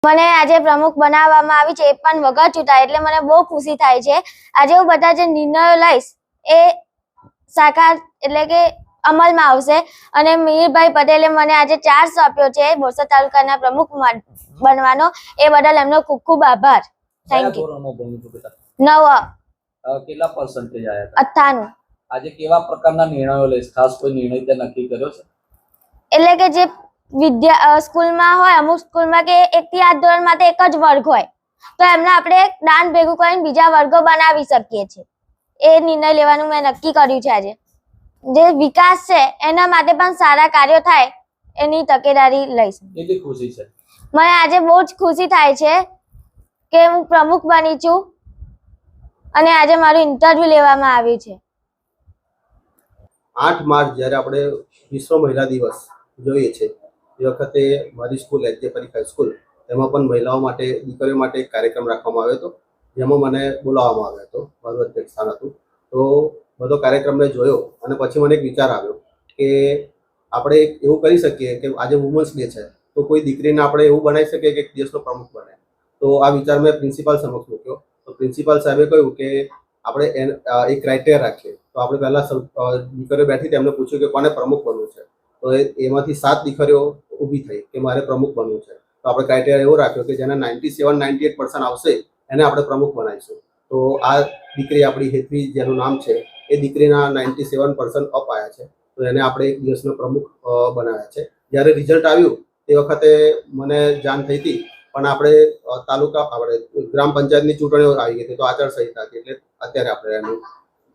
મને આજે પ્રમુખ બનાવવામાં આવી છે, એ પણ વગર ચૂંટાય, એટલે મને બહુ ખુશી થાય છે. આજે હું બધા જે નિર્ણયો લઈશ એ સાકાર એટલે કે અમલમાં આવશે. અને મિહિરભાઈ પટેલે મને આજે ચાર્જ સોંપ્યો છે બોરસદ તાલુકાના પ્રમુખ બનવાનો, એ બદલ એમનો ખૂબ ખૂબ આભાર. Thank you. 9 કેટલા પર્સન્ટેજ આવ્યા? 98. આજે કેવા પ્રકારના નિર્ણયો લઈશ? ખાસ કોઈ નિર્ણય તે નક્કી કર્યો છે? એટલે કે જે સ્કૂલમાં હોય, અમુક સ્કૂલમાં કે 1 થી 8 ધોરણ માટે એક જ વર્ગ હોય, તો એમને આપણે દાન ભેગું કરીને બીજા વર્ગો બનાવી શકીએ છીએ. એ નિર્ણય લેવાનું મેં નક્કી કર્યું છે. આજે જે વિકાસ છે એના માટે પણ સારા કાર્યો થાય એની તકેદારી લઈશ. કેટલી ખુશી છે? મને આજે બહુ જ ખુશી થાય છે કે હું પ્રમુખ બની છું અને આજે મારું ઇન્ટરવ્યુ લેવામાં આવ્યું છે. 8 માર્ચ જ્યારે આપણે વિશ્વ મહિલા દિવસ જોઈએ છે એ વખતે મારી સ્કૂલ એચ જે પરીખ હાઈસ્કૂલ તેમાં પણ મહિલાઓ માટે, દીકરીઓ માટે એક કાર્યક્રમ રાખવામાં આવ્યો હતો, જેમાં મને બોલાવવામાં આવ્યો હતો. મારું અધ્યક્ષ સ્થાન હતું. તો બધો કાર્યક્રમ મેં જોયો અને પછી મને એક વિચાર આવ્યો કે આપણે એવું કરી શકીએ કે આજે વુમન્સ ડે છે, તો કોઈ દીકરીને આપણે એવું બનાવી શકીએ કે દેશનો પ્રમુખ બને. તો આ વિચાર મેં પ્રિન્સિપાલ સમક્ષ મૂક્યો. તો પ્રિન્સિપાલ સાહેબે કહ્યું કે આપણે એક ક્રાઇટેરિયા રાખીએ. તો આપણે પહેલાં દીકરીઓ બેઠી તેમને પૂછ્યું કે કોને પ્રમુખ બનવું છે. તો એમાંથી 7 દીકરીઓ ઊભી થઈ કે મારે પ્રમુખ બનવું છે. તો આપણે ક્રાઇટેરિયા એવો રાખ્યો કે જેના 97-98% આવશે એને આપણે પ્રમુખ બનાવીશું. તો આ દીકરી આપણી હેતવી જેનું નામ છે, એ દીકરીના 97% અપ આવ્યા છે. તો એને આપણે એક દિવસનો પ્રમુખ બનાવ્યા છે. જ્યારે રિઝલ્ટ આવ્યું તે વખતે મને જાણ થઈ હતી, પણ આપણે ગ્રામ પંચાયતની ચૂંટણીઓ આવી ગઈ હતી, તો આચારસંહિતા હતી, એટલે અત્યારે આપણે એનું